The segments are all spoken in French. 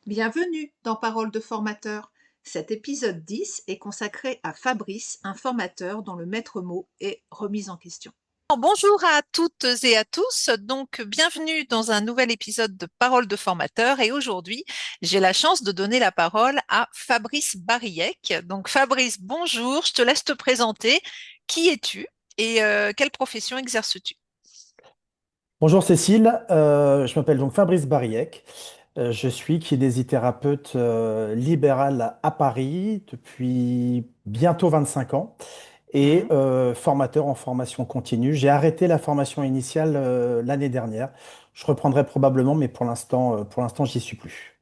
Bienvenue dans Parole de formateur. Cet épisode 10 est consacré à Fabrice, un formateur dont le maître mot est remise en question. Bonjour à toutes et à tous. Donc, bienvenue dans un nouvel épisode de Parole de formateur. Et aujourd'hui, j'ai la chance de donner la parole à Fabrice Bariec. Donc, Fabrice, bonjour. Je te laisse te présenter. Qui es-tu et quelle profession exerces-tu? Bonjour Cécile, je m'appelle donc Fabrice Bariec. Je suis kinésithérapeute libéral à Paris depuis bientôt 25 ans et Hmm. formateur en formation continue. J'ai arrêté la formation initiale l'année dernière. Je reprendrai probablement, mais pour l'instant, j'y suis plus.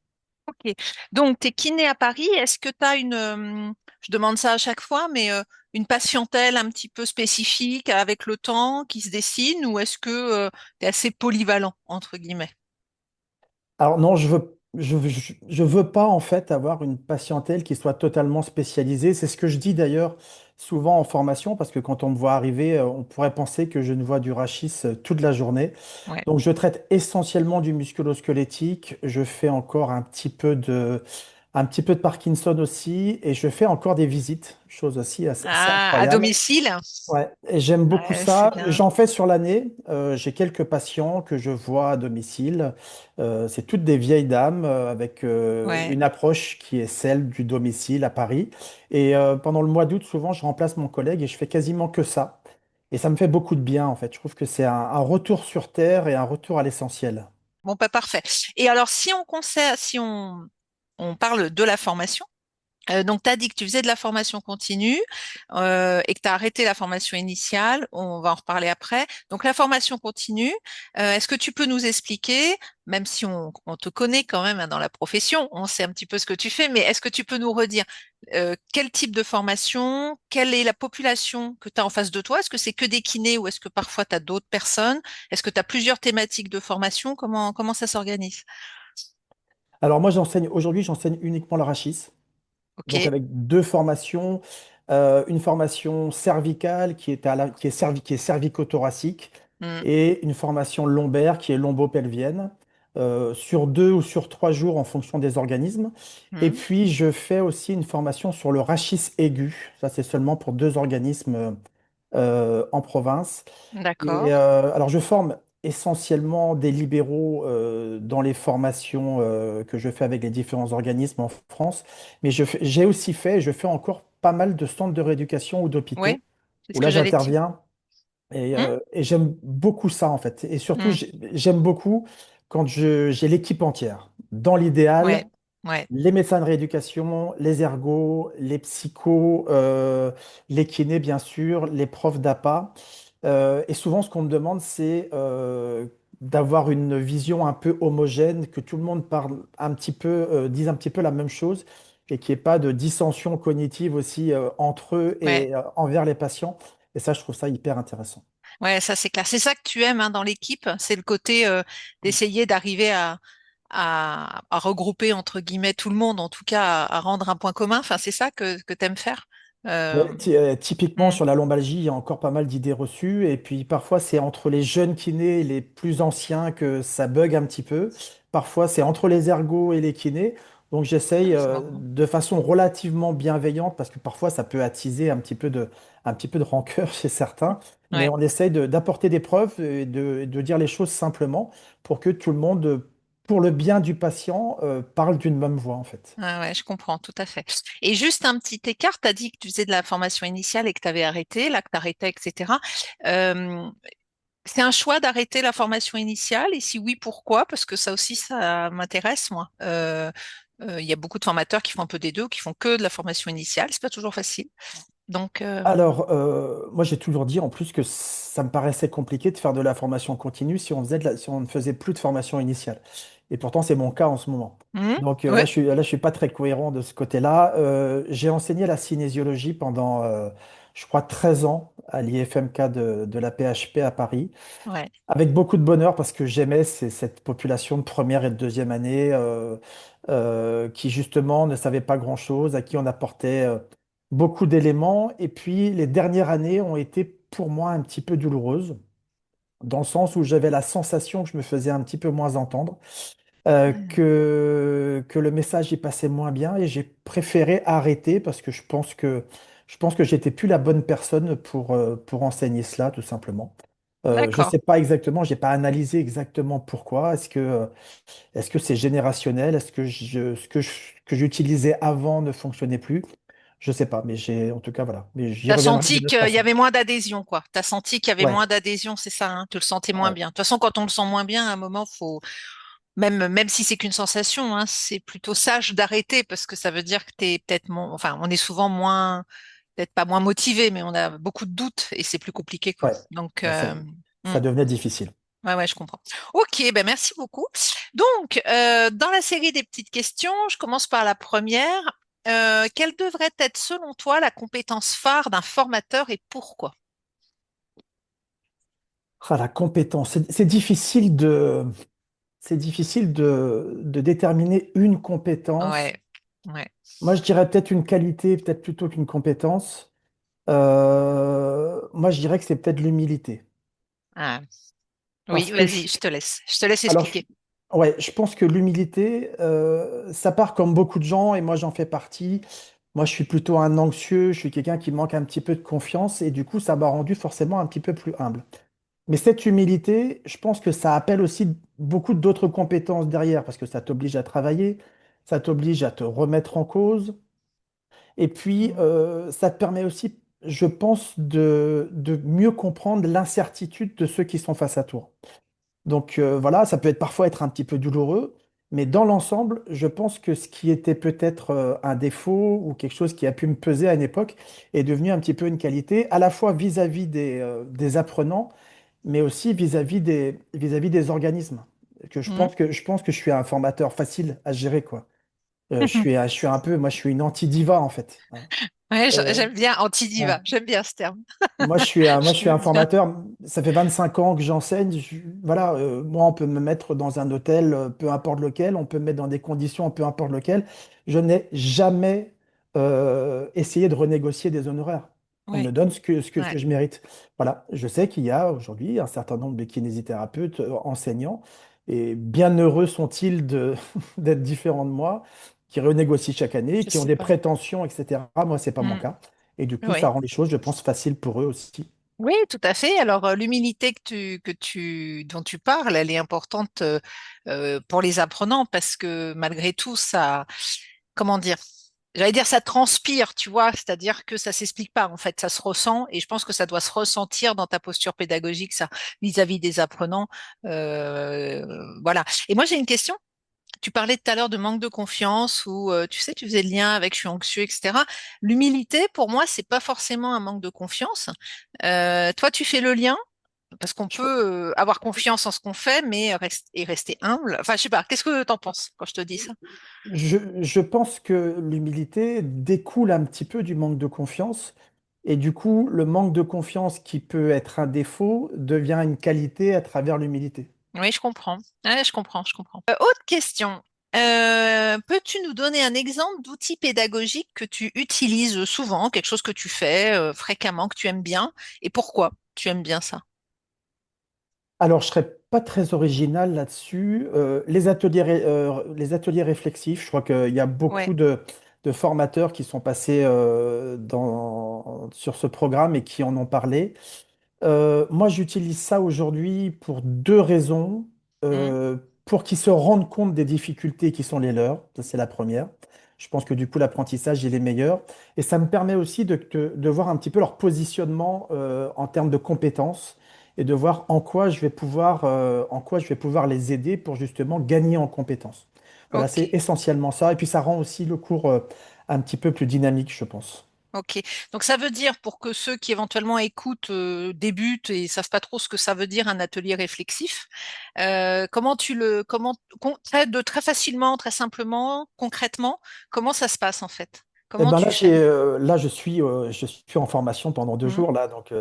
Ok. Donc, tu es kiné à Paris. Est-ce que tu as je demande ça à chaque fois, mais une patientèle un petit peu spécifique avec le temps qui se dessine ou est-ce que tu es assez polyvalent, entre guillemets? Alors non, je veux pas en fait avoir une patientèle qui soit totalement spécialisée. C'est ce que je dis d'ailleurs souvent en formation parce que quand on me voit arriver, on pourrait penser que je ne vois du rachis toute la journée. Ouais. Donc je traite essentiellement du musculo-squelettique. Je fais encore un petit peu de Parkinson aussi et je fais encore des visites, chose aussi assez Ah, à incroyable. domicile? Ouais, et j'aime beaucoup Ouais, c'est ça. bien. J'en fais sur l'année. J'ai quelques patients que je vois à domicile. C'est toutes des vieilles dames avec Ouais. une approche qui est celle du domicile à Paris. Et pendant le mois d'août, souvent, je remplace mon collègue et je fais quasiment que ça. Et ça me fait beaucoup de bien, en fait. Je trouve que c'est un retour sur terre et un retour à l'essentiel. Bon, pas parfait. Et alors, si on conseille, si on parle de la formation, donc tu as dit que tu faisais de la formation continue et que tu as arrêté la formation initiale. On va en reparler après. Donc, la formation continue, est-ce que tu peux nous expliquer, même si on te connaît quand même hein, dans la profession, on sait un petit peu ce que tu fais, mais est-ce que tu peux nous redire quel type de formation, quelle est la population que tu as en face de toi? Est-ce que c'est que des kinés ou est-ce que parfois tu as d'autres personnes? Est-ce que tu as plusieurs thématiques de formation? Comment ça s'organise? Alors moi, aujourd'hui, j'enseigne uniquement l'arachis. Donc OK. avec deux formations, une formation cervicale qui est cervico-thoracique Mm. et une formation lombaire qui est lombo-pelvienne, sur 2 ou sur 3 jours en fonction des organismes. Et Mm. puis je fais aussi une formation sur le rachis aigu. Ça c'est seulement pour 2 organismes en province. Et D'accord. alors, je forme essentiellement des libéraux dans les formations que je fais avec les différents organismes en France, mais j'ai aussi fait, et je fais encore pas mal de centres de rééducation ou d'hôpitaux Oui, c'est ce où que là j'allais dire. j'interviens et, Hmm. euh, et j'aime beaucoup ça en fait. Et surtout, Hmm. j'aime beaucoup quand j'ai l'équipe entière. Dans Ouais, l'idéal, ouais, les médecins de rééducation, les ergos, les psychos, les kinés, bien sûr, les profs d'APA. Et souvent, ce qu'on me demande, c'est d'avoir une vision un peu homogène, que tout le monde parle un petit peu, dise un petit peu la même chose et qu'il n'y ait pas de dissension cognitive aussi entre eux ouais, et envers les patients. Et ça, je trouve ça hyper intéressant. ouais, ça c'est clair. C'est ça que tu aimes hein, dans l'équipe, c'est le côté d'essayer d'arriver à regrouper entre guillemets tout le monde, en tout cas à rendre un point commun. Enfin, c'est ça que tu aimes faire. Euh, Ouais, typiquement hmm. sur la lombalgie, il y a encore pas mal d'idées reçues. Et puis parfois, c'est entre les jeunes kinés et les plus anciens que ça bug un petit peu. Parfois, c'est entre les ergos et les kinés. Donc j'essaye C'est marrant. de façon relativement bienveillante, parce que parfois ça peut attiser un petit peu de rancœur chez certains. Mais Ouais. on essaye d'apporter des preuves et de dire les choses simplement pour que tout le monde, pour le bien du patient, parle d'une même voix en fait. Ah ouais, je comprends tout à fait. Et juste un petit écart, tu as dit que tu faisais de la formation initiale et que tu avais arrêté, là que tu arrêtais, etc. Euh, C'est un choix d'arrêter la formation initiale et si oui, pourquoi? Parce que ça aussi, ça m'intéresse, moi. Il y a beaucoup de formateurs qui font un peu des deux, qui font que de la formation initiale. C'est pas toujours facile. Donc, Alors, moi j'ai toujours dit en plus que ça me paraissait compliqué de faire de la formation continue si on ne faisait plus de formation initiale. Et pourtant c'est mon cas en ce moment. Donc ouais, là je suis pas très cohérent de ce côté-là. J'ai enseigné la cinésiologie pendant, je crois, 13 ans à l'IFMK de la PHP à Paris, ouais, avec beaucoup de bonheur parce que j'aimais cette population de première et de deuxième année qui justement ne savait pas grand-chose, à qui on apportait beaucoup d'éléments. Et puis les dernières années ont été pour moi un petit peu douloureuses, dans le sens où j'avais la sensation que je me faisais un petit peu moins entendre. Hmm. que le message y passait moins bien et j'ai préféré arrêter parce que je pense que j'étais plus la bonne personne pour enseigner cela, tout simplement. Je D'accord. sais pas exactement, j'ai pas analysé exactement pourquoi. Est-ce que c'est générationnel? Est-ce que que j'utilisais avant ne fonctionnait plus? Je sais pas, mais en tout cas, voilà. Mais j'y T'as reviendrai senti d'une autre qu'il y façon. avait moins d'adhésion, quoi. T'as senti qu'il y avait Ouais, moins d'adhésion, c'est ça, hein. Tu le sentais moins ouais, bien. De toute façon, quand on le sent moins bien, à un moment, faut, même si c'est qu'une sensation, hein, c'est plutôt sage d'arrêter parce que ça veut dire que t'es peut-être enfin, on est souvent moins, peut-être pas moins motivé, mais on a beaucoup de doutes et c'est plus compliqué, quoi. ouais. Donc, Ouais, hmm. ça devenait difficile. Ouais, ouais, je comprends. Ok, ben merci beaucoup. Donc, dans la série des petites questions, je commence par la première. Quelle devrait être, selon toi, la compétence phare d'un formateur et pourquoi? Ah, la compétence, c'est difficile de déterminer une compétence. Ouais, ouais. Moi, je dirais peut-être une qualité, peut-être plutôt qu'une compétence. Moi, je dirais que c'est peut-être l'humilité. Ah, oui, Parce que vas-y, je te laisse. Je te laisse alors, expliquer. ouais, je pense que l'humilité, ça part comme beaucoup de gens, et moi j'en fais partie. Moi, je suis plutôt un anxieux, je suis quelqu'un qui manque un petit peu de confiance, et du coup, ça m'a rendu forcément un petit peu plus humble. Mais cette humilité, je pense que ça appelle aussi beaucoup d'autres compétences derrière, parce que ça t'oblige à travailler, ça t'oblige à te remettre en cause, et puis Mhm. ça te permet aussi, je pense, de mieux comprendre l'incertitude de ceux qui sont face à toi. Donc voilà, ça peut être parfois être un petit peu douloureux, mais dans l'ensemble, je pense que ce qui était peut-être un défaut ou quelque chose qui a pu me peser à une époque est devenu un petit peu une qualité, à la fois vis-à-vis des apprenants, mais aussi vis-à-vis des organismes. Mhm. Je pense que je suis un formateur facile à gérer, quoi. Je suis un peu, moi, je suis une anti-diva, en fait, hein. Ouais, Euh, j'aime bien ouais. anti-diva. J'aime bien ce terme. Moi, je Je suis un l'aime bien. formateur. Ça fait 25 ans que j'enseigne. Voilà, moi, on peut me mettre dans un hôtel, peu importe lequel. On peut me mettre dans des conditions, peu importe lequel. Je n'ai jamais essayé de renégocier des honoraires. On me Ouais, donne ce ouais. que je mérite. Voilà, je sais qu'il y a aujourd'hui un certain nombre de kinésithérapeutes enseignants, et bien heureux sont-ils d'être différents de moi, qui renégocient chaque année, Je qui ont sais des pas. prétentions, etc. Moi, c'est pas mon Mhm. cas. Et du coup, ça Ouais. rend les choses, je pense, faciles pour eux aussi. Oui, tout à fait. Alors, l'humilité dont tu parles, elle est importante pour les apprenants parce que malgré tout, ça, comment dire? J'allais dire ça transpire, tu vois, c'est-à-dire que ça s'explique pas en fait, ça se ressent et je pense que ça doit se ressentir dans ta posture pédagogique, ça, vis-à-vis des apprenants. Voilà. Et moi, j'ai une question. Tu parlais tout à l'heure de manque de confiance ou tu sais, tu faisais le lien avec je suis anxieux, etc. L'humilité, pour moi, c'est pas forcément un manque de confiance. Toi, tu fais le lien parce qu'on Je, peut avoir confiance en ce qu'on fait, mais rester humble. Enfin, je sais pas. Qu'est-ce que t'en penses quand je te dis ça? je pense que l'humilité découle un petit peu du manque de confiance. Et du coup, le manque de confiance qui peut être un défaut devient une qualité à travers l'humilité. Oui, je comprends. Ouais, je comprends, je comprends. Autre question. Peux-tu nous donner un exemple d'outil pédagogique que tu utilises souvent, quelque chose que tu fais fréquemment, que tu aimes bien, et pourquoi tu aimes bien ça? Alors, je ne serais pas très original là-dessus. Les ateliers réflexifs, je crois qu'il y a Ouais. beaucoup de formateurs qui sont passés sur ce programme et qui en ont parlé. Moi, j'utilise ça aujourd'hui pour deux raisons. Mm. Pour qu'ils se rendent compte des difficultés qui sont les leurs, ça c'est la première. Je pense que du coup, l'apprentissage, il est meilleur. Et ça me permet aussi de voir un petit peu leur positionnement en termes de compétences et de voir en quoi je vais pouvoir les aider pour justement gagner en compétences. Voilà, Ok. c'est essentiellement ça. Et puis, ça rend aussi le cours un petit peu plus dynamique, je pense. Ok. Donc ça veut dire pour que ceux qui éventuellement écoutent, débutent et savent pas trop ce que ça veut dire un atelier réflexif, de très facilement, très simplement, concrètement, comment ça se passe en fait? Eh Comment ben tu fais? là, je suis en formation pendant 2 jours Hmm. là, donc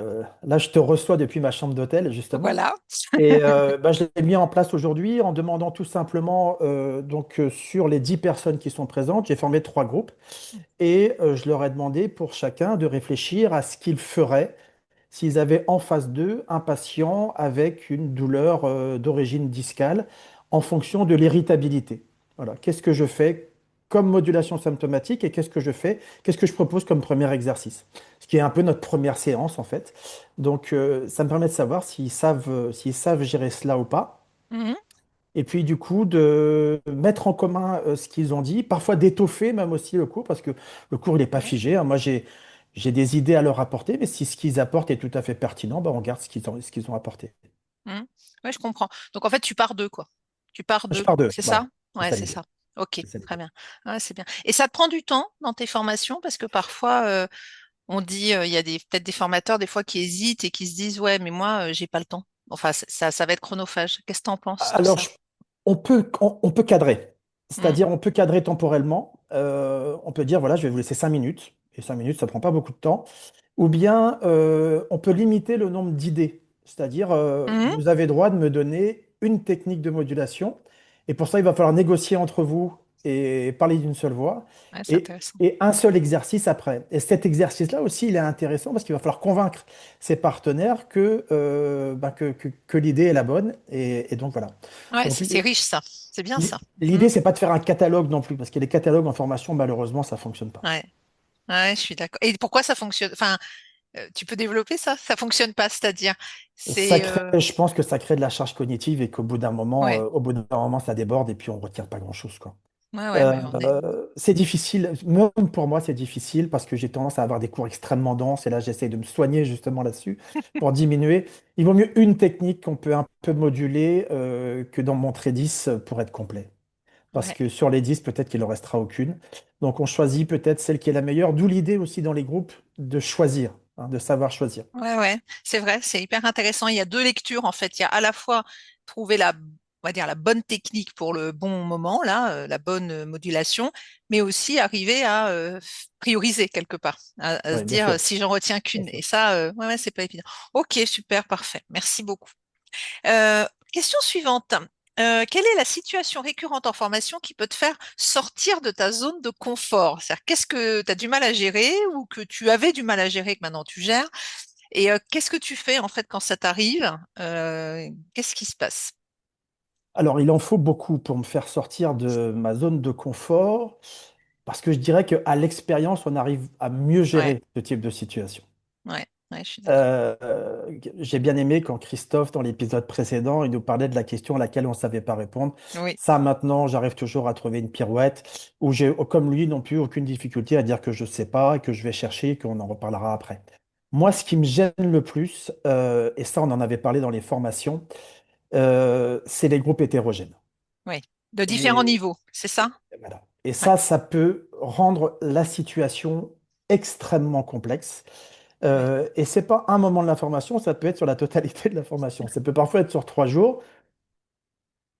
là, je te reçois depuis ma chambre d'hôtel justement. Voilà. Et je l'ai mis en place aujourd'hui en demandant tout simplement sur les 10 personnes qui sont présentes, j'ai formé 3 groupes et je leur ai demandé pour chacun de réfléchir à ce qu'ils feraient s'ils avaient en face d'eux un patient avec une douleur d'origine discale, en fonction de l'irritabilité. Voilà, qu'est-ce que je fais comme modulation symptomatique et qu'est-ce que je propose comme premier exercice. Ce qui est un peu notre première séance en fait. Donc ça me permet de savoir s'ils savent gérer cela ou pas. Mhm. Et puis du coup, de mettre en commun ce qu'ils ont dit, parfois d'étoffer même aussi le cours, parce que le cours, il n'est pas Ouais. figé, hein. Moi, j'ai des idées à leur apporter, mais si ce qu'ils apportent est tout à fait pertinent, ben, on garde ce qu'ils ont apporté. Mhm. Ouais, je comprends. Donc en fait, tu pars d'eux, quoi. Tu pars Je d'eux, pars d'eux, c'est ça? voilà. C'est Ouais, ça c'est l'idée. ça. Ok, C'est ça très l'idée. bien. Ouais, c'est bien. Et ça te prend du temps dans tes formations parce que parfois on dit il y a peut-être des formateurs des fois qui hésitent et qui se disent ouais, mais moi j'ai pas le temps. Enfin, ça va être chronophage. Qu'est-ce que t'en penses de Alors, ça? on peut cadrer. Mhm. C'est-à-dire, on peut cadrer temporellement. On peut dire, voilà, je vais vous laisser 5 minutes. Et 5 minutes, ça prend pas beaucoup de temps. Ou bien, on peut limiter le nombre d'idées. C'est-à-dire, Mhm. vous avez droit de me donner une technique de modulation. Et pour ça, il va falloir négocier entre vous et parler d'une seule voix. Ouais, c'est Et, intéressant. et un seul exercice après. Et cet exercice-là aussi, il est intéressant parce qu'il va falloir convaincre ses partenaires que l'idée est la bonne. Et donc, voilà. Ouais, Donc, c'est riche ça. C'est bien ça. l'idée, Mhm. c'est pas de faire un catalogue non plus, parce que les catalogues en formation, malheureusement, ça fonctionne pas. Ouais, ouais, je suis d'accord. Et pourquoi ça fonctionne? Enfin, tu peux développer ça? Ça fonctionne pas, c'est-à-dire, Ça c'est crée, je pense que ça crée de la charge cognitive et ouais, au bout d'un moment, ça déborde et puis on retient pas grand-chose, quoi. ouais, mais on est. C'est difficile, même pour moi, c'est difficile parce que j'ai tendance à avoir des cours extrêmement denses et là, j'essaie de me soigner justement là-dessus pour diminuer. Il vaut mieux une technique qu'on peut un peu moduler que d'en montrer 10 pour être complet. Parce Ouais. que sur les 10 peut-être qu'il en restera aucune. Donc on choisit peut-être celle qui est la meilleure, d'où l'idée aussi dans les groupes de choisir, hein, de savoir choisir. Ouais, ouais, c'est vrai, c'est hyper intéressant. Il y a deux lectures en fait. Il y a à la fois trouver on va dire la bonne technique pour le bon moment, là, la bonne modulation, mais aussi arriver à prioriser quelque part, à se Oui, bien dire sûr. si j'en retiens Bien qu'une. sûr. Et ça, ouais, ouais, c'est pas évident. Ok, super, parfait. Merci beaucoup. Euh, Question suivante. Quelle est la situation récurrente en formation qui peut te faire sortir de ta zone de confort? C'est-à-dire, qu'est-ce que tu as du mal à gérer ou que tu avais du mal à gérer que maintenant tu gères? Et qu'est-ce que tu fais en fait quand ça t'arrive? Qu'est-ce qui se passe? Alors il en faut beaucoup pour me faire sortir de ma zone de confort, parce que je dirais qu'à l'expérience, on arrive à mieux Ouais, gérer ce type de situation. ouais, ouais, je suis d'accord. J'ai bien aimé quand Christophe, dans l'épisode précédent, il nous parlait de la question à laquelle on ne savait pas répondre. Oui, Ça, maintenant, j'arrive toujours à trouver une pirouette où j'ai, comme lui, non plus aucune difficulté à dire que je ne sais pas et que je vais chercher et qu'on en reparlera après. Moi, ce qui me gêne le plus, et ça, on en avait parlé dans les formations, c'est les groupes hétérogènes. oui. De différents Les, niveaux, c'est ça? voilà. Et Ouais, ça peut rendre la situation extrêmement complexe. ouais. Et c'est pas un moment de la formation, ça peut être sur la totalité de la formation. Ça peut parfois être sur 3 jours.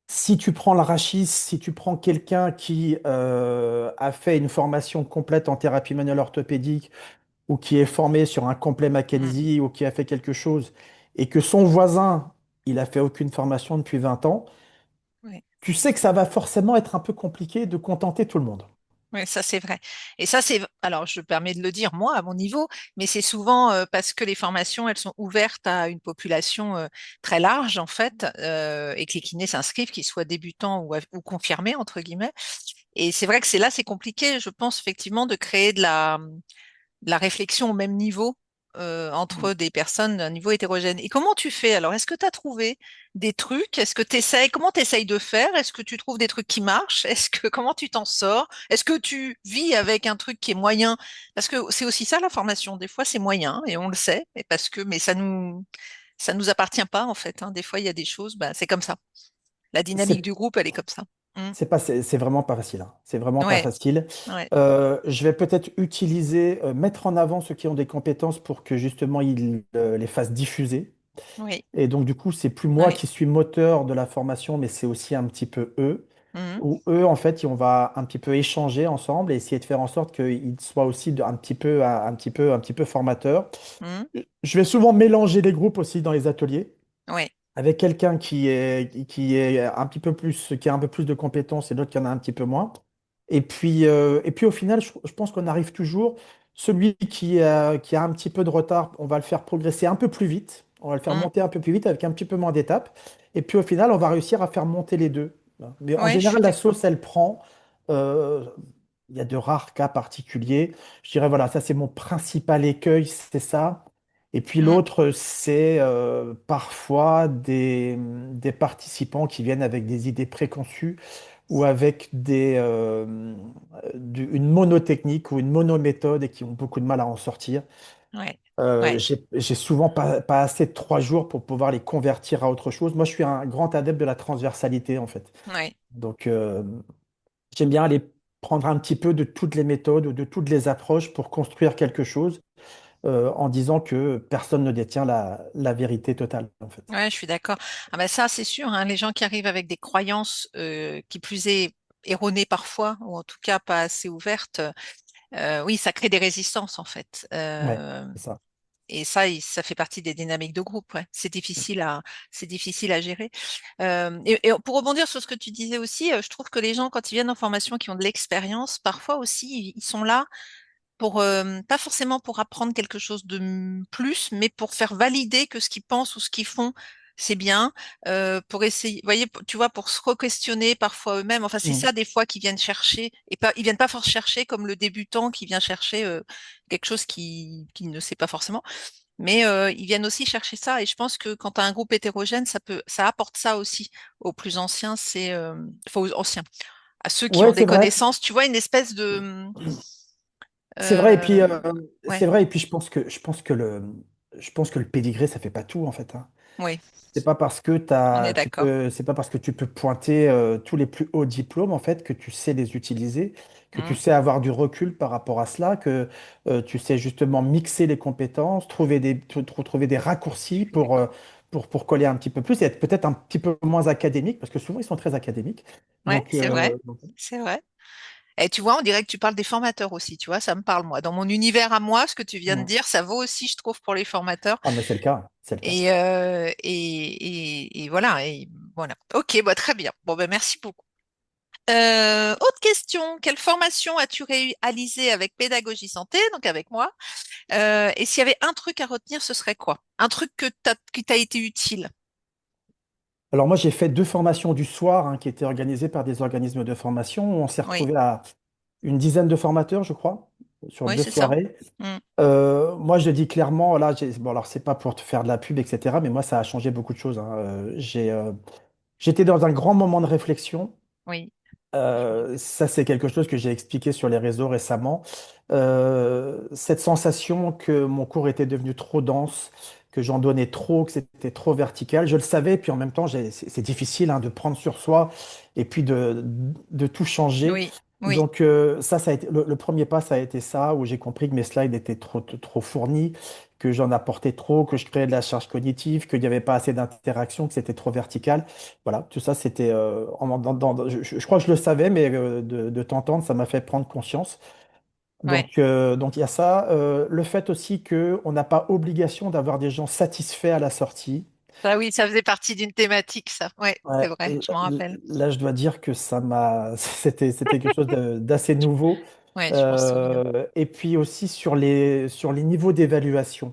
Si tu prends l'arachis, si tu prends quelqu'un qui a fait une formation complète en thérapie manuelle orthopédique ou qui est formé sur un complet Mm, McKenzie ou qui a fait quelque chose et que son voisin, il a fait aucune formation depuis 20 ans, ouais. tu sais que ça va forcément être un peu compliqué de contenter tout le monde. Oui, ça c'est vrai. Et ça c'est, alors je me permets de le dire moi à mon niveau, mais c'est souvent parce que les formations elles sont ouvertes à une population très large en fait, et que les kinés s'inscrivent, qu'ils soient débutants ou confirmés entre guillemets. Et c'est vrai que c'est compliqué, je pense effectivement de créer de la réflexion au même niveau entre des personnes d'un niveau hétérogène. Et comment tu fais alors? Est-ce que tu as trouvé des trucs? Est-ce que tu essayes? Comment tu essayes de faire? Est-ce que tu trouves des trucs qui marchent? Comment tu t'en sors? Est-ce que tu vis avec un truc qui est moyen? Parce que c'est aussi ça la formation. Des fois c'est moyen et on le sait, mais ça nous appartient pas en fait, hein. Des fois il y a des choses, bah, c'est comme ça. La dynamique C'est du groupe, elle est comme ça. Mm. c'est vraiment pas facile, hein. C'est vraiment pas Ouais, facile. ouais, Je vais peut-être mettre en avant ceux qui ont des compétences pour que justement ils les fassent diffuser. oui, Et donc du coup, c'est plus moi oui. qui suis moteur de la formation, mais c'est aussi un petit peu eux. Mm, Où eux, en fait, on va un petit peu échanger ensemble et essayer de faire en sorte qu'ils soient aussi un petit peu formateurs. mm, Je vais souvent mélanger les groupes aussi dans les ateliers, ouais, avec quelqu'un qui est un petit peu plus, qui a un peu plus de compétences et l'autre qui en a un petit peu moins. Et puis au final, je pense qu'on arrive toujours, celui qui a un petit peu de retard, on va le faire progresser un peu plus vite, on va le faire mm, monter un peu plus vite avec un petit peu moins d'étapes. Et puis au final, on va réussir à faire monter les deux. Mais en Ouais, je suis général, la d'accord. sauce, elle prend. euh, Il y a de rares cas particuliers. Je dirais, voilà, ça c'est mon principal écueil, c'est ça. Et puis Mm, l'autre, c'est parfois des participants qui viennent avec des idées préconçues ou avec une monotechnique ou une monométhode et qui ont beaucoup de mal à en sortir. ouais, ouais, J'ai souvent pas assez de 3 jours pour pouvoir les convertir à autre chose. Moi, je suis un grand adepte de la transversalité, en fait. ouais. Donc, j'aime bien aller prendre un petit peu de toutes les méthodes ou de toutes les approches pour construire quelque chose en disant que personne ne détient la vérité totale, en fait. Ouais, je suis d'accord. Ah ben ça, c'est sûr, hein, les gens qui arrivent avec des croyances qui plus est erronées parfois, ou en tout cas pas assez ouvertes, oui, ça crée des résistances en fait. Ouais, c'est ça. Et ça, ça fait partie des dynamiques de groupe. Ouais. C'est difficile à gérer. Et pour rebondir sur ce que tu disais aussi, je trouve que les gens, quand ils viennent en formation, qui ont de l'expérience, parfois aussi, ils sont là pour pas forcément pour apprendre quelque chose de plus, mais pour faire valider que ce qu'ils pensent ou ce qu'ils font, c'est bien, pour essayer, vous voyez, tu vois, pour se re-questionner parfois eux-mêmes. Enfin, c'est Mm. ça des fois qu'ils viennent chercher, et pas, ils viennent pas forcément chercher comme le débutant qui vient chercher quelque chose qui ne sait pas forcément, mais ils viennent aussi chercher ça. Et je pense que quand tu as un groupe hétérogène, ça apporte ça aussi aux plus anciens, enfin, aux anciens, à ceux qui Ouais, ont des c'est vrai. connaissances. Tu vois, une espèce de C'est vrai, et puis euh, ouais, c'est vrai, et puis je pense que le pédigré, ça fait pas tout, en fait, hein. oui, on est d'accord. C'est pas parce que tu peux pointer tous les plus hauts diplômes en fait que tu sais les utiliser, que tu Mm. sais avoir du recul par rapport à cela, que tu sais justement mixer les compétences, trouver des raccourcis pour coller un petit peu plus et être peut-être un petit peu moins académique parce que souvent ils sont très académiques. Ouais, Donc, c'est vrai, c'est vrai. Et tu vois, on dirait que tu parles des formateurs aussi, tu vois, ça me parle moi. Dans mon univers à moi, ce que tu viens de mm. dire, ça vaut aussi, je trouve, pour les formateurs. Ah mais c'est le cas, c'est le cas. Et voilà, et voilà. Ok, bah, très bien. Bon, ben, merci beaucoup. Autre question, quelle formation as-tu réalisée avec Pédagogie Santé, donc avec moi? Et s'il y avait un truc à retenir, ce serait quoi? Un truc qui t'a été utile? Alors moi j'ai fait 2 formations du soir hein, qui étaient organisées par des organismes de formation. On s'est Oui, retrouvé à une dizaine de formateurs, je crois, sur oui, deux c'est ça. soirées. Mm. Moi, je dis clairement, là, bon, alors c'est pas pour te faire de la pub, etc., mais moi, ça a changé beaucoup de choses, hein. J'étais dans un grand moment de réflexion. Oui. Ça, c'est quelque chose que j'ai expliqué sur les réseaux récemment. Cette sensation que mon cours était devenu trop dense, que j'en donnais trop, que c'était trop vertical, je le savais, puis en même temps, c'est difficile hein, de prendre sur soi et puis de tout changer. Oui, oui, Donc ça a été le premier pas, ça a été ça, où j'ai compris que mes slides étaient trop fournis, que j'en apportais trop, que je créais de la charge cognitive, qu'il n'y avait pas assez d'interaction, que c'était trop vertical. Voilà, tout ça, c'était. Je crois que je le savais, mais de t'entendre, ça m'a fait prendre conscience. ouais. Donc il y a ça. Le fait aussi qu'on n'a pas obligation d'avoir des gens satisfaits à la sortie. Ça, oui, ça faisait partie d'une thématique, ça. Ouais, c'est Ouais, vrai, je m'en rappelle. là, je dois dire que ça m'a. C'était quelque chose d'assez nouveau. Ouais, je m'en souviens. Et puis aussi sur les niveaux d'évaluation.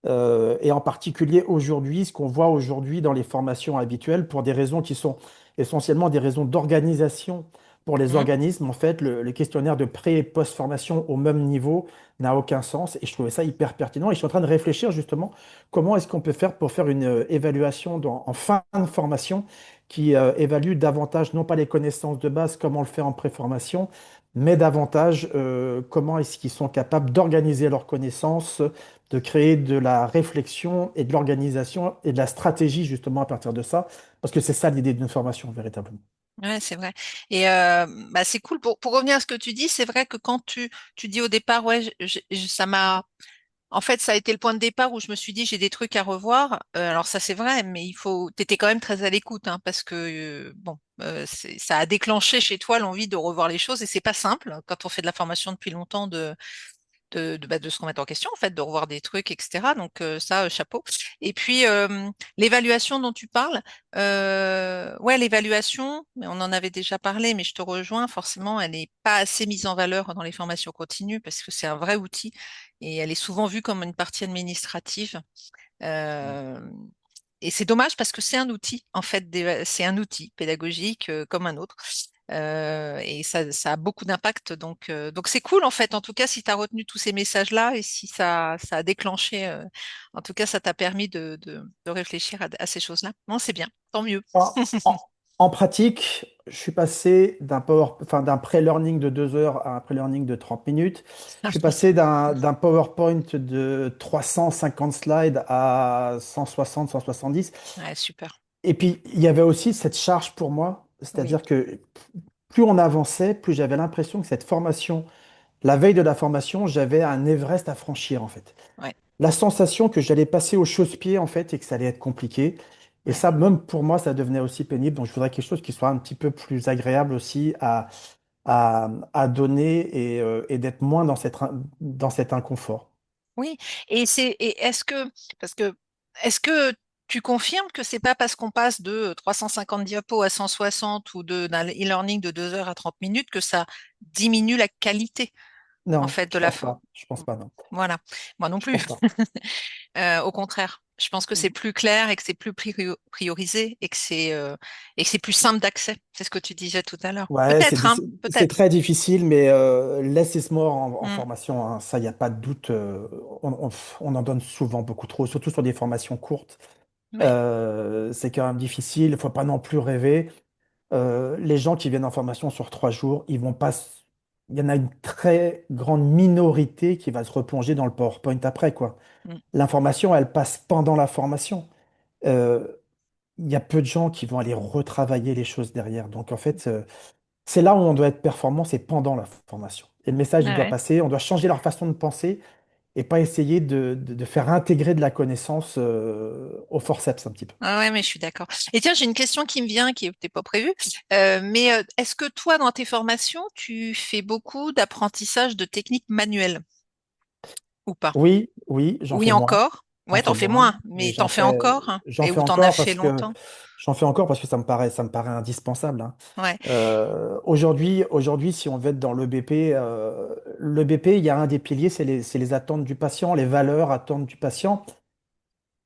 Et en particulier aujourd'hui, ce qu'on voit aujourd'hui dans les formations habituelles, pour des raisons qui sont essentiellement des raisons d'organisation pour les Mm. organismes, en fait, le questionnaire de pré- et post-formation au même niveau n'a aucun sens. Et je trouvais ça hyper pertinent. Et je suis en train de réfléchir justement comment est-ce qu'on peut faire pour faire une évaluation en fin de formation qui évalue davantage, non pas les connaissances de base, comme on le fait en pré-formation, mais davantage comment est-ce qu'ils sont capables d'organiser leurs connaissances, de créer de la réflexion et de l'organisation et de la stratégie justement à partir de ça, parce que c'est ça l'idée d'une formation véritablement. Ouais, c'est vrai. Et bah, c'est cool. Pour revenir à ce que tu dis, c'est vrai que quand tu dis au départ, ouais, ça m'a. En fait, ça a été le point de départ où je me suis dit, j'ai des trucs à revoir. Alors ça, c'est vrai, mais t'étais quand même très à l'écoute, hein, parce que bon, ça a déclenché chez toi l'envie de revoir les choses et c'est pas simple quand on fait de la formation depuis longtemps de se remettre en question, en fait, de revoir des trucs, etc. Donc ça, chapeau. Et puis l'évaluation dont tu parles, ouais, l'évaluation, mais on en avait déjà parlé, mais je te rejoins, forcément, elle n'est pas assez mise en valeur dans les formations continues parce que c'est un vrai outil et elle est souvent vue comme une partie administrative. Euh, et c'est dommage parce que c'est un outil, en fait, c'est un outil pédagogique comme un autre. Et ça a beaucoup d'impact. Donc c'est cool, en fait, en tout cas, si tu as retenu tous ces messages-là et si ça a déclenché, en tout cas, ça t'a permis de réfléchir à ces choses-là. Non, c'est bien, tant mieux. En, en- en pratique, je suis passé d'un pré-learning de 2 heures à un pré-learning de 30 minutes. Je suis passé d'un PowerPoint de 350 slides à 160, 170. Ouais, super. Et puis, il y avait aussi cette charge pour moi, Oui, c'est-à-dire que plus on avançait, plus j'avais l'impression que cette formation, la veille de la formation, j'avais un Everest à franchir en fait. ouais, La sensation que j'allais passer au chausse-pied en fait et que ça allait être compliqué. Et ouais. ça, même pour moi, ça devenait aussi pénible. Donc, je voudrais quelque chose qui soit un petit peu plus agréable aussi à donner et d'être moins dans cet inconfort. Oui, et parce que est-ce que tu confirmes que c'est pas parce qu'on passe de 350 diapos à 160 ou d'un e-learning de 2 heures à 30 minutes que ça diminue la qualité en Non, fait de je la pense fin. pas. Je pense pas, non. Voilà, moi non Je plus. pense pas. Au contraire, je pense que c'est plus clair et que c'est plus priorisé et que c'est plus simple d'accès. C'est ce que tu disais tout à l'heure. Ouais, Peut-être, hein, c'est peut-être. très difficile, mais less is more en Mm, formation, hein. Ça, il n'y a pas de doute. On en donne souvent beaucoup trop, surtout sur des formations courtes. ouais. C'est quand même difficile. Il faut pas non plus rêver. Les gens qui viennent en formation sur 3 jours, ils vont pas. Il y en a une très grande minorité qui va se replonger dans le PowerPoint après, quoi. Mm. L'information, elle passe pendant la formation. Euh, il y a peu de gens qui vont aller retravailler les choses derrière. Donc, en fait, c'est là où on doit être performant, c'est pendant la formation. Et le message, il Ah doit ouais. passer. On doit changer leur façon de penser et pas essayer de faire intégrer de la connaissance au forceps un petit peu. Ah ouais, mais je suis d'accord. Et tiens, j'ai une question qui me vient, qui n'était pas prévue. Est-ce que toi, dans tes formations, tu fais beaucoup d'apprentissage de techniques manuelles ou pas? Oui, oui, j'en Oui, fais moins. encore. J'en Ouais, fais t'en fais moins, moins, mais mais t'en fais encore, hein, j'en et fais où t'en as encore fait parce que longtemps. ça me paraît indispensable, hein. Ouais. Aujourd'hui, si on veut être dans le BP, il y a un des piliers, c'est les attentes du patient, les valeurs, attentes du patient.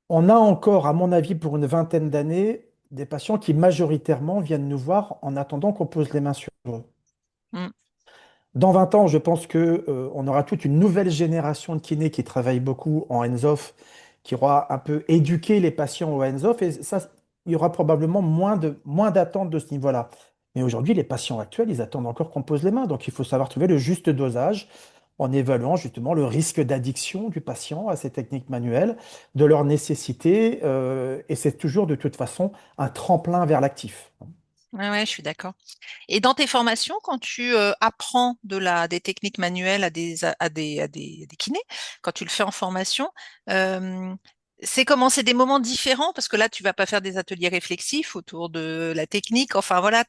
On a encore, à mon avis, pour une vingtaine d'années, des patients qui majoritairement viennent nous voir en attendant qu'on pose les mains sur eux. Mm, Dans 20 ans, je pense que, on aura toute une nouvelle génération de kinés qui travaillent beaucoup en hands-off, qui aura un peu éduqué les patients au hands-off, et ça, il y aura probablement moins d'attentes de ce niveau-là. Mais aujourd'hui, les patients actuels, ils attendent encore qu'on pose les mains. Donc, il faut savoir trouver le juste dosage en évaluant justement le risque d'addiction du patient à ces techniques manuelles, de leur nécessité, et c'est toujours de toute façon un tremplin vers l'actif. ouais, ouais, je suis d'accord. Et dans tes formations, quand tu apprends des techniques manuelles à des kinés, quand tu le fais en formation, euh, c'est comment? C'est des moments différents parce que là, tu vas pas faire des ateliers réflexifs autour de la technique. Enfin voilà,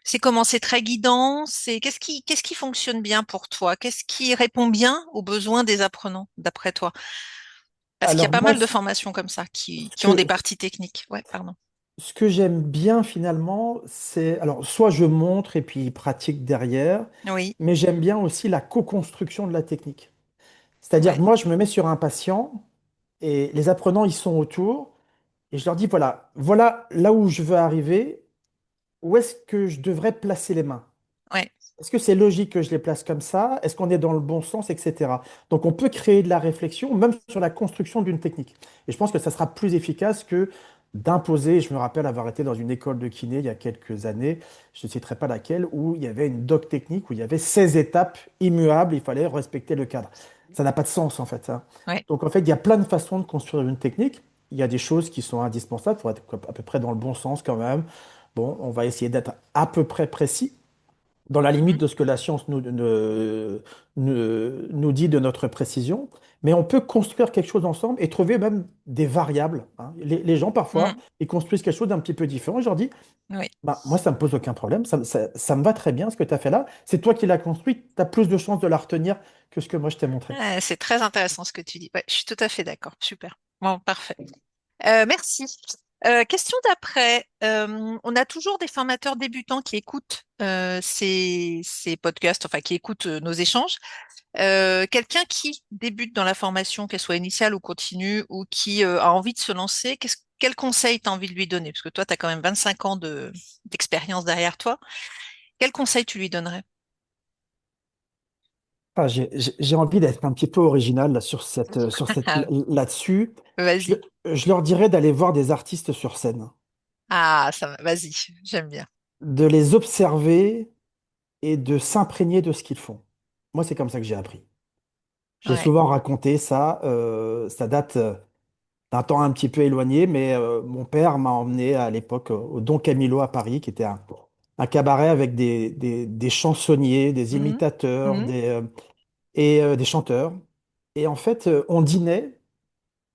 c'est comment? C'est très guidant. Qu'est-ce qui fonctionne bien pour toi? Qu'est-ce qui répond bien aux besoins des apprenants, d'après toi? Parce qu'il y a Alors pas moi, mal de formations comme ça ce qui ont des que, parties techniques. Ouais, pardon. Ce que j'aime bien finalement, c'est, alors soit je montre et puis pratique derrière, Oui, mais j'aime bien aussi la co-construction de la technique. C'est-à-dire ouais, que moi, je me mets sur un patient et les apprenants, ils sont autour et je leur dis, voilà là où je veux arriver, où est-ce que je devrais placer les mains? ouais. Est-ce que c'est logique que je les place comme ça? Est-ce qu'on est dans le bon sens, etc. Donc on peut créer de la réflexion, même sur la construction d'une technique. Et je pense que ça sera plus efficace que d'imposer. Je me rappelle avoir été dans une école de kiné il y a quelques années, je ne citerai pas laquelle, où il y avait une doc technique, où il y avait 16 étapes immuables, il fallait respecter le cadre. Ça n'a pas de sens en fait, ça. Ouais. Donc en fait, il y a plein de façons de construire une technique. Il y a des choses qui sont indispensables pour être à peu près dans le bon sens quand même. Bon, on va essayer d'être à peu près précis dans la limite Mhm. de ce que la science nous dit de notre précision, mais on peut construire quelque chose ensemble et trouver même des variables, hein. Les gens, parfois, Mm. ils construisent quelque chose d'un petit peu différent. Et je leur dis, Oui. bah, moi, ça me pose aucun problème, ça me va très bien ce que tu as fait là. C'est toi qui l'as construit, tu as plus de chances de la retenir que ce que moi je t'ai montré. C'est très intéressant ce que tu dis. Ouais, je suis tout à fait d'accord. Super. Bon, parfait. Merci. Question d'après. On a toujours des formateurs débutants qui écoutent ces podcasts, enfin qui écoutent nos échanges. Quelqu'un qui débute dans la formation, qu'elle soit initiale ou continue, ou qui a envie de se lancer, quel conseil tu as envie de lui donner? Parce que toi, tu as quand même 25 ans d'expérience derrière toi. Quel conseil tu lui donnerais? Ah, j'ai envie d'être un petit peu original là, là-dessus. Je, Vas-y. je leur dirais d'aller voir des artistes sur scène, Ah, ça va, vas-y, j'aime bien. de les observer et de s'imprégner de ce qu'ils font. Moi, c'est comme ça que j'ai appris. J'ai Ouais. souvent raconté ça. Ça date d'un temps un petit peu éloigné, mais mon père m'a emmené à l'époque au Don Camillo à Paris, qui était un cabaret avec des chansonniers, des Mhm. imitateurs, Mhm. des chanteurs. Et en fait, on dînait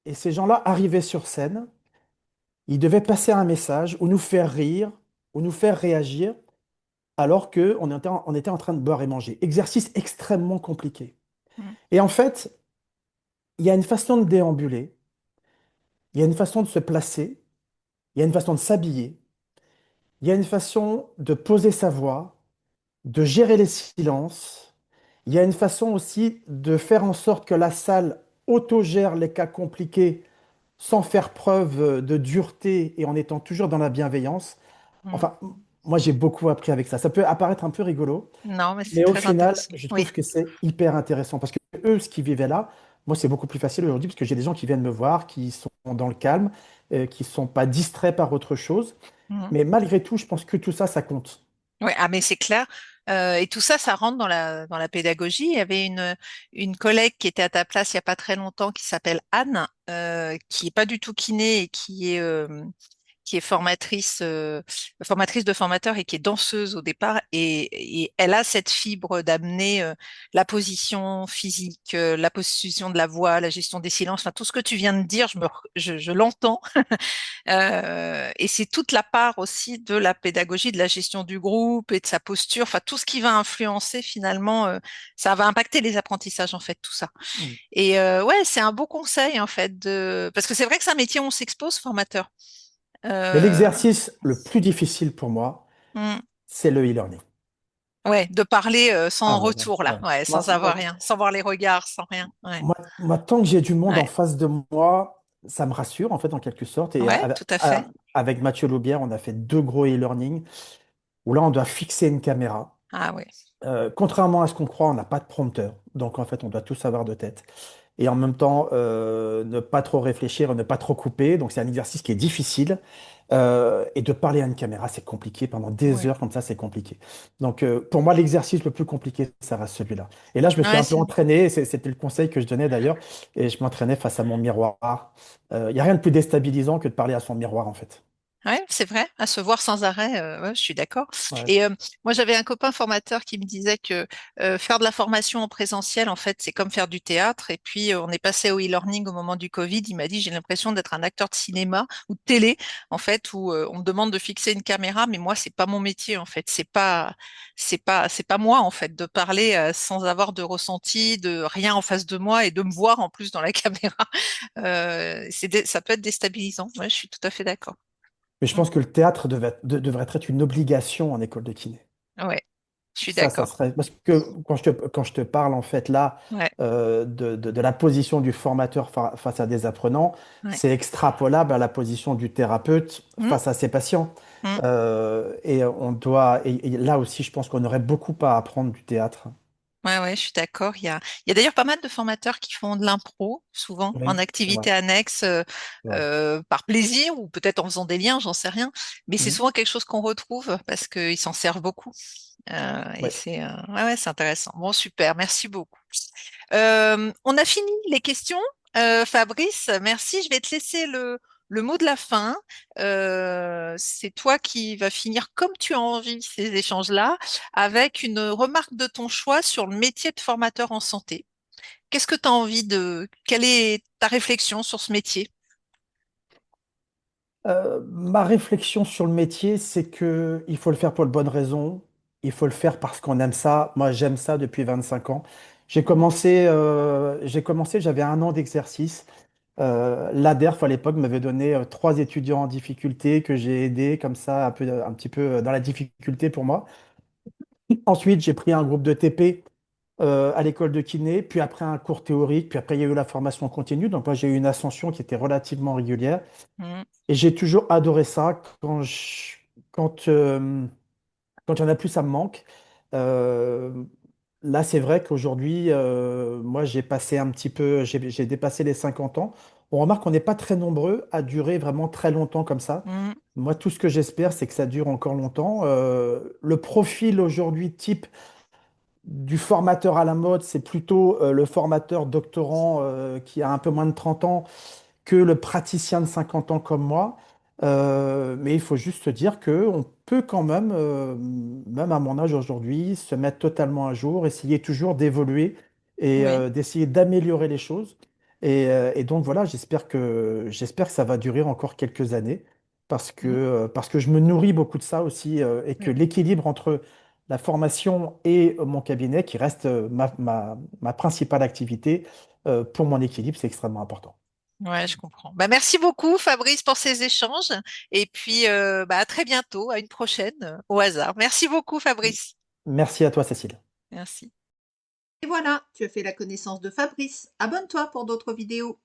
et ces gens-là arrivaient sur scène. Ils devaient passer un message ou nous faire rire ou nous faire réagir alors qu'on était en train de boire et manger. Exercice extrêmement compliqué. Mhm. Et en fait, il y a une façon de déambuler, il y a une façon de se placer, il y a une façon de s'habiller, il y a une façon de poser sa voix, de gérer les silences. Il y a une façon aussi de faire en sorte que la salle autogère les cas compliqués sans faire preuve de dureté et en étant toujours dans la bienveillance. Mhm. Enfin, moi, j'ai beaucoup appris avec ça. Ça peut apparaître un peu rigolo, Non, mais c'est mais au très final, intéressant. je Oui. trouve que c'est hyper intéressant parce que eux, ce qu'ils vivaient là, moi, c'est beaucoup plus facile aujourd'hui parce que j'ai des gens qui viennent me voir, qui sont dans le calme, qui ne sont pas distraits par autre chose. Mhm. Mais malgré tout, je pense que tout ça, ça compte. Ouais, ah mais c'est clair. Et tout ça, ça rentre dans la pédagogie. Il y avait une collègue qui était à ta place il n'y a pas très longtemps qui s'appelle Anne, qui est pas du tout kiné et qui est formatrice de formateurs et qui est danseuse au départ. Et elle a cette fibre d'amener la position physique, la position de la voix, la gestion des silences, enfin, tout ce que tu viens de dire, je l'entends. Et c'est toute la part aussi de la pédagogie, de la gestion du groupe et de sa posture, enfin tout ce qui va influencer finalement, ça va impacter les apprentissages en fait, tout ça. Mm. Et ouais, c'est un beau conseil en fait parce que c'est vrai que c'est un métier où on s'expose formateur. Mais Euh, l'exercice le plus difficile pour moi, hmm, c'est le e-learning. ouais, de parler Ah sans ouais, ouais, retour là, ouais. ouais, sans avoir rien, sans voir les regards, sans rien. Ouais, Tant que j'ai du monde en ouais, face de moi, ça me rassure en fait en quelque sorte. Et ouais, tout à fait. avec Mathieu Loubière, on a fait deux gros e-learning où là, on doit fixer une caméra. Ah ouais, Contrairement à ce qu'on croit, on n'a pas de prompteur. Donc en fait, on doit tout savoir de tête. Et en même temps, ne pas trop réfléchir, ne pas trop couper. Donc c'est un exercice qui est difficile. Et de parler à une caméra, c'est compliqué. Pendant des ouais, heures comme ça, c'est compliqué. Donc pour moi, l'exercice le plus compliqué, ça reste celui-là. Et là, je me suis ouais, un peu entraîné. C'était le conseil que je donnais d'ailleurs. Et je m'entraînais face à mon miroir. Il n'y a rien de plus déstabilisant que de parler à son miroir, en fait. ouais, c'est vrai, à se voir sans arrêt, ouais, je suis d'accord. Ouais. Et moi, j'avais un copain formateur qui me disait que faire de la formation en présentiel, en fait, c'est comme faire du théâtre. Et puis, on est passé au e-learning au moment du Covid. Il m'a dit, j'ai l'impression d'être un acteur de cinéma ou de télé, en fait, où on me demande de fixer une caméra, mais moi, c'est pas mon métier, en fait. C'est pas moi, en fait, de parler sans avoir de ressenti, de rien en face de moi et de me voir en plus dans la caméra. Ça peut être déstabilisant. Ouais, je suis tout à fait d'accord. Mais je pense que le théâtre devrait être une obligation en école de kiné. Ouais, je suis Ça d'accord. serait. Parce que quand je te parle, en fait, là, Ouais, de la position du formateur face à des apprenants, ouais. c'est extrapolable à la position du thérapeute Mm, face à ses patients. mm. Et on doit. Et là aussi, je pense qu'on aurait beaucoup à apprendre du théâtre. Ouais, ouais, je suis d'accord. Il y a d'ailleurs pas mal de formateurs qui font de l'impro, souvent, en Oui, c'est vrai. activité annexe, C'est vrai. par plaisir ou peut-être en faisant des liens, j'en sais rien. Mais c'est Mhm. souvent quelque chose qu'on retrouve parce qu'ils s'en servent beaucoup. Et Ouais. c'est ouais, ouais, c'est intéressant. Bon, super, merci beaucoup. On a fini les questions. Fabrice, merci. Je vais te laisser le mot de la fin. C'est toi qui vas finir comme tu as envie ces échanges-là, avec une remarque de ton choix sur le métier de formateur en santé. Qu'est-ce que tu as envie de... Quelle est ta réflexion sur ce métier? Ma réflexion sur le métier, c'est que il faut le faire pour de bonnes raisons. Il faut le faire parce qu'on aime ça. Moi, j'aime ça depuis 25 ans. J'avais un an d'exercice. L'ADERF à l'époque m'avait donné trois étudiants en difficulté que j'ai aidés comme ça, un petit peu dans la difficulté pour moi. Ensuite, j'ai pris un groupe de TP à l'école de kiné, puis après un cours théorique, puis après il y a eu la formation continue. Donc moi j'ai eu une ascension qui était relativement régulière Mm. et j'ai toujours adoré ça quand, quand il y en a plus, ça me manque. Euh, Là, c'est vrai qu'aujourd'hui, moi, j'ai passé un petit peu, j'ai dépassé les 50 ans. On remarque qu'on n'est pas très nombreux à durer vraiment très longtemps comme ça. Mm. Moi, tout ce que j'espère, c'est que ça dure encore longtemps. Le profil aujourd'hui type du formateur à la mode, c'est plutôt le formateur doctorant qui a un peu moins de 30 ans que le praticien de 50 ans comme moi. Mais il faut juste se dire qu'on peut quand même, même à mon âge aujourd'hui, se mettre totalement à jour, essayer toujours d'évoluer et Oui. d'essayer d'améliorer les choses. Et donc voilà, j'espère que ça va durer encore quelques années Mm. parce que je me nourris beaucoup de ça aussi et que Oui. l'équilibre entre la formation et mon cabinet, qui reste ma principale activité, pour mon équilibre, c'est extrêmement important. Ouais, je comprends. Bah, merci beaucoup, Fabrice, pour ces échanges. Et puis, à très bientôt, à une prochaine, au hasard. Merci beaucoup, Fabrice. Merci à toi, Cécile. Merci. Et voilà, tu as fait la connaissance de Fabrice. Abonne-toi pour d'autres vidéos.